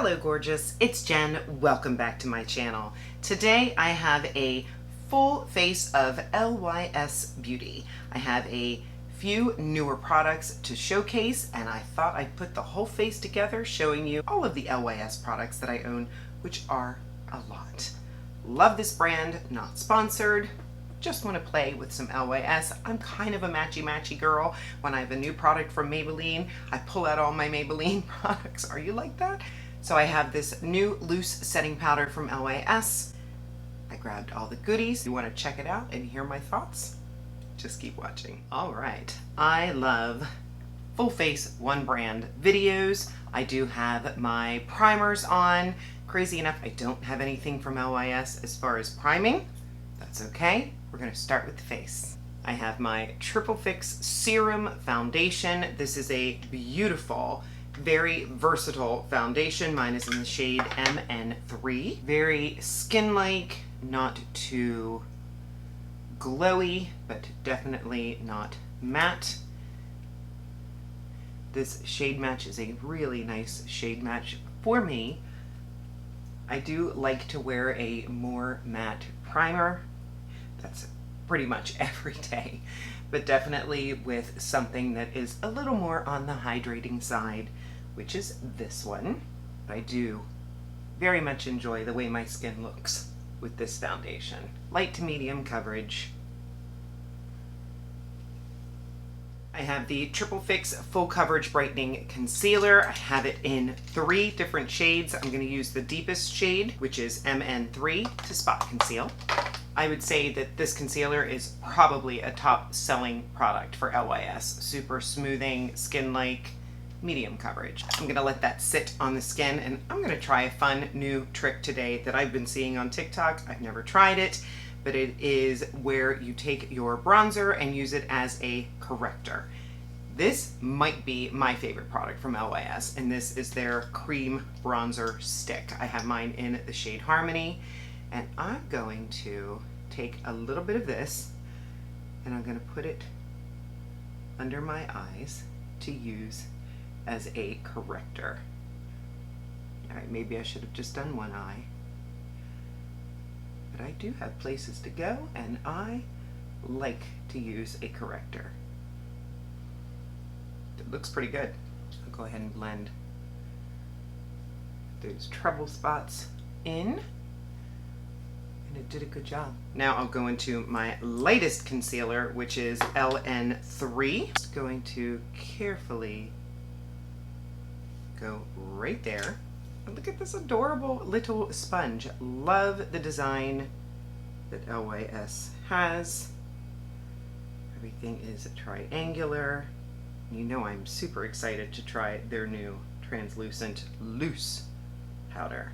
Hello gorgeous, it's Jen. Welcome back to my channel. Today I have a full face of LYS Beauty. I have a few newer products to showcase and I thought I'd put the whole face together showing you all of the LYS products that I own, which are a lot. Love this brand, not sponsored. Just want to play with some LYS. I'm kind of a matchy girl. When I have a new product from Maybelline, I pull out all my Maybelline products. Are you like that? So I have this new loose setting powder from LYS. I grabbed all the goodies. You want to check it out and hear my thoughts? Just keep watching. All right. I love full face one brand videos. I do have my primers on. Crazy enough, I don't have anything from LYS as far as priming. That's okay. We're going to start with the face. I have my Triple Fix Serum Foundation. This is a beautiful, very versatile foundation. Mine is in the shade MN3. Very skin-like, not too glowy, but definitely not matte. This shade match is a really nice shade match for me. I do like to wear a more matte primer. That's pretty much every day, but definitely with something that is a little more on the hydrating side, which is this one. I do very much enjoy the way my skin looks with this foundation. Light to medium coverage. I have the Triple Fix Full Coverage Brightening Concealer. I have it in 3 different shades. I'm going to use the deepest shade, which is MN3, to spot conceal. I would say that this concealer is probably a top selling product for LYS. Super smoothing, skin-like, medium coverage. I'm going to let that sit on the skin and I'm going to try a fun new trick today that I've been seeing on TikTok. I've never tried it, but it is where you take your bronzer and use it as a corrector. This might be my favorite product from LYS, and this is their cream bronzer stick. I have mine in the shade Harmony, and I'm going to take a little bit of this and I'm going to put it under my eyes to use as a corrector. All right, maybe I should have just done one eye, but I do have places to go and I like to use a corrector. It looks pretty good. I'll go ahead and blend those trouble spots in. And it did a good job. Now I'll go into my lightest concealer, which is LN3. Just going to carefully go right there. And look at this adorable little sponge. Love the design that LYS has. Everything is triangular. You know I'm super excited to try their new translucent loose powder.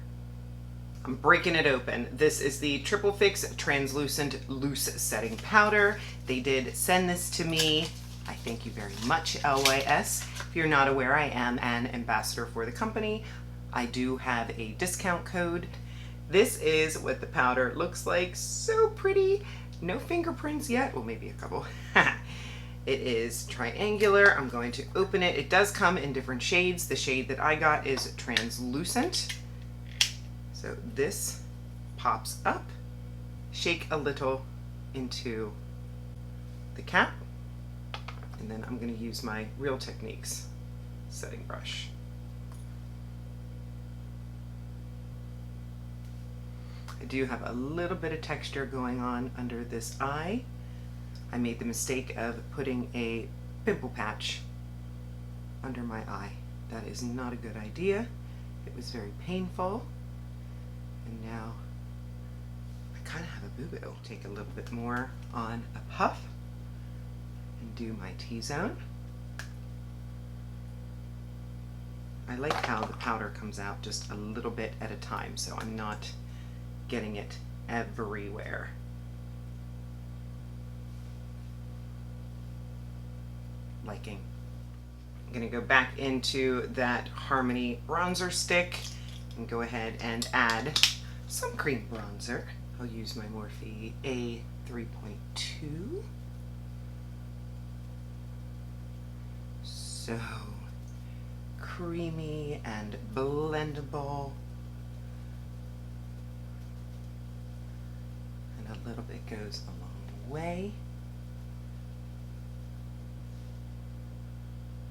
I'm breaking it open. This is the Triple Fix Translucent Loose Setting Powder. They did send this to me. I thank you very much, LYS. If you're not aware, I am an ambassador for the company. I do have a discount code. This is what the powder looks like. So pretty. No fingerprints yet. Well, maybe a couple. It is triangular. I'm going to open it. It does come in different shades. The shade that I got is translucent. So this pops up, shake a little into the cap, and then I'm going to use my Real Techniques setting brush. I do have a little bit of texture going on under this eye. I made the mistake of putting a pimple patch under my eye. That is not a good idea. It was very painful. And now I kind of have a boo-boo. Take a little bit more on a puff and do my T-zone. I like how the powder comes out just a little bit at a time, so I'm not getting it everywhere. Liking. I'm going to go back into that Harmony bronzer stick and go ahead and add some cream bronzer. I'll use my Morphe A3.2. So creamy and blendable. And a little bit goes a long way.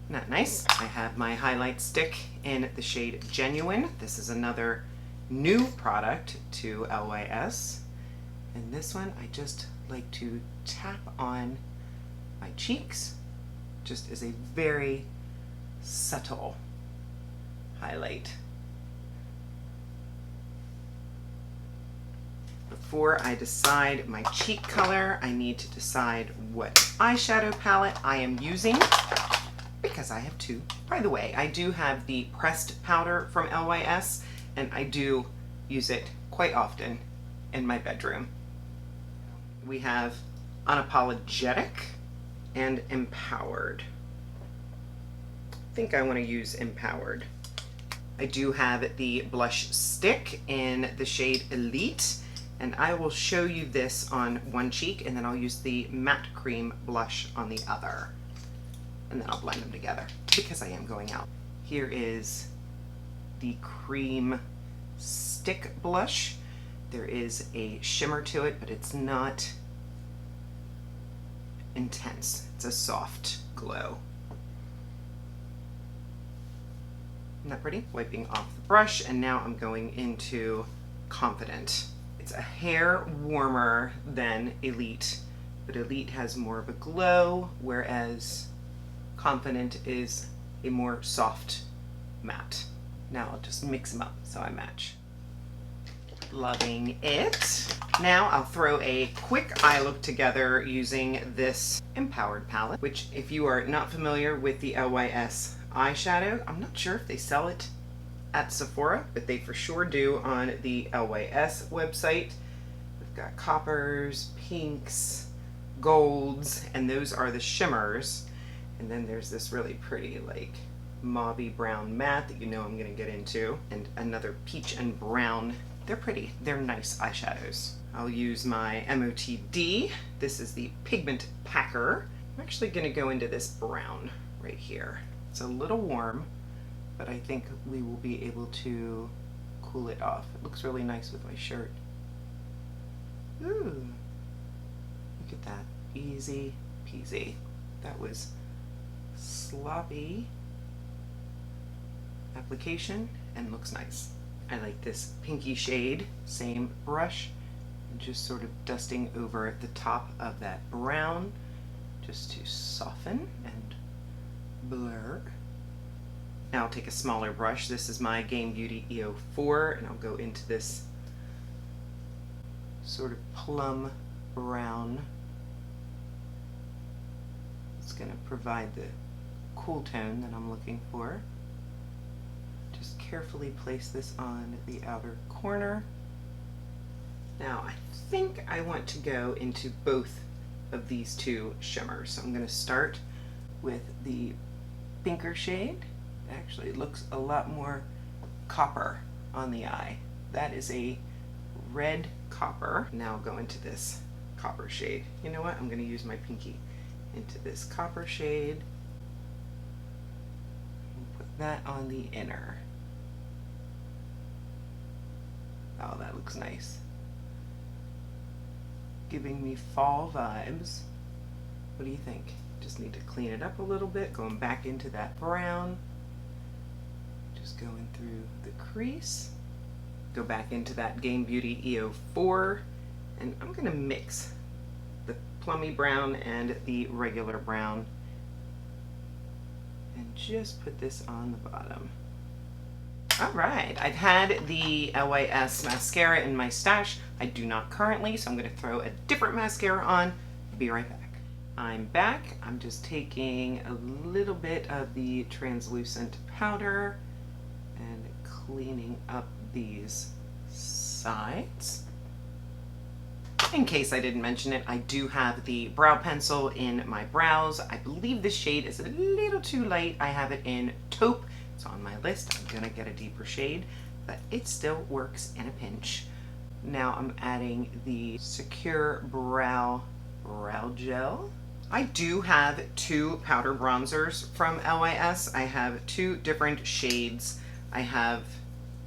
Isn't that nice? I have my highlight stick in the shade Genuine. This is another new product to LYS. And this one I just like to tap on my cheeks, just as a very subtle highlight. Before I decide my cheek color, I need to decide what eyeshadow palette I am using, because I have two. By the way, I do have the pressed powder from LYS, and I do use it quite often in my bedroom. We have Unapologetic and Empowered. I think I want to use Empowered. I do have the blush stick in the shade Elite, and I will show you this on one cheek, and then I'll use the matte cream blush on the other. And then I'll blend them together because I am going out. Here is the cream stick blush. There is a shimmer to it, but it's not intense. It's a soft glow. Isn't that pretty? Wiping off the brush, and now I'm going into Confident. It's a hair warmer than Elite, but Elite has more of a glow, whereas Confident is a more soft matte. Now I'll just mix them up so I match. Loving it. Now I'll throw a quick eye look together using this Empowered palette, which, if you are not familiar with the LYS eyeshadow, I'm not sure if they sell it at Sephora, but they for sure do on the LYS website. We've got coppers, pinks, golds, and those are the shimmers. And then there's this really pretty, like, mauvey brown matte that you know I'm gonna get into, and another peach and brown. They're pretty. They're nice eyeshadows. I'll use my MOTD. This is the Pigment Packer. I'm actually gonna go into this brown right here. It's a little warm, but I think we will be able to cool it off. It looks really nice with my shirt. Ooh, look at that. Easy peasy. That was sloppy application and looks nice. I like this pinky shade, same brush, and just sort of dusting over the top of that brown just to soften and blur. Now I'll take a smaller brush. This is my JennDBeauty EO4, and I'll go into this sort of plum brown. It's going to provide the cool tone that I'm looking for. Just carefully place this on the outer corner. Now I think I want to go into both of these two shimmers. So I'm going to start with the pinker shade. Actually, it looks a lot more copper on the eye. That is a red copper. Now I'll go into this copper shade. You know what? I'm going to use my pinky into this copper shade. And put that on the inner. Oh, that looks nice. Giving me fall vibes. What do you think? Just need to clean it up a little bit. Going back into that brown. Just going through the crease. Go back into that JennDBeauty EO4. And I'm going to mix the plummy brown and the regular brown. And just put this on the bottom. Alright, I've had the LYS mascara in my stash. I do not currently, so I'm going to throw a different mascara on. Be right back. I'm back. I'm just taking a little bit of the translucent powder and cleaning up these sides. In case I didn't mention it, I do have the brow pencil in my brows. I believe this shade is a little too light. I have it in taupe. It's on my list. I'm gonna get a deeper shade, but it still works in a pinch. Now I'm adding the Secure Brow Gel I do have two powder bronzers from LYS. I have two different shades. I have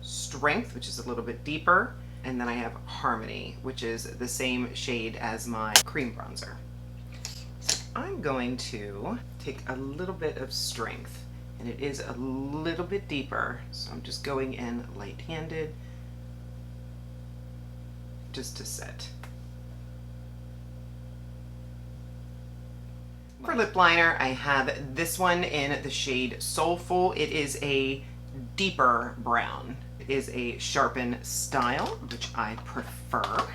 Strength, which is a little bit deeper, and then I have Harmony, which is the same shade as my cream bronzer. So I'm going to take a little bit of Strength, and it is a little bit deeper, so I'm just going in light-handed just to set. For lip liner, I have this one in the shade Soulful. It is a deeper brown. It is a sharpen style, which I prefer.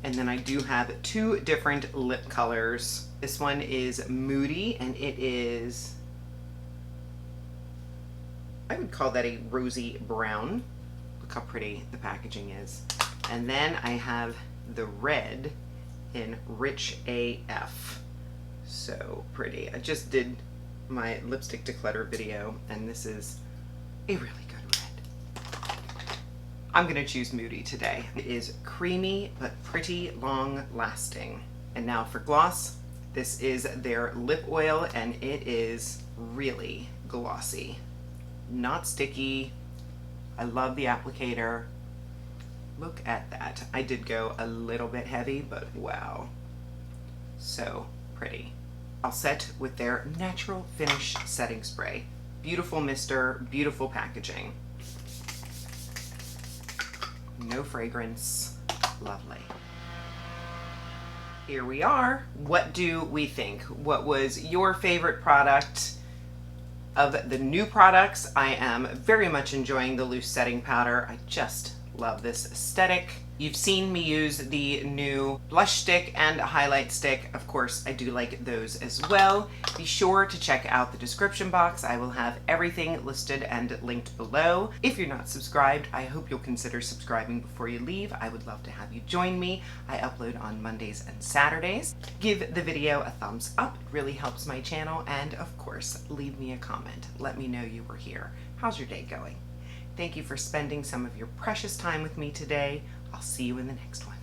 And then I do have two different lip colors. This one is Moody, and it is, I would call that a rosy brown. Look how pretty the packaging is. And then I have the red in Rich AF. So pretty. I just did my lipstick declutter video, and this is a really good red. I'm gonna choose Moody today. It is creamy but pretty long lasting. And now for gloss, this is their lip oil, and it is really glossy. Not sticky. I love the applicator. Look at that. I did go a little bit heavy, but wow. So pretty. I'll set with their Natural Finish Setting Spray. Beautiful mister, beautiful packaging. No fragrance, lovely. Here we are. What do we think? What was your favorite product? Of the new products, I am very much enjoying the loose setting powder. I just love this aesthetic. You've seen me use the new blush stick and highlight stick. Of course, I do like those as well. Be sure to check out the description box. I will have everything listed and linked below. If you're not subscribed, I hope you'll consider subscribing before you leave. I would love to have you join me. I upload on Mondays and Saturdays. Give the video a thumbs up. It really helps my channel. And of course, leave me a comment. Let me know you were here. How's your day going? Thank you for spending some of your precious time with me today. I'll see you in the next one.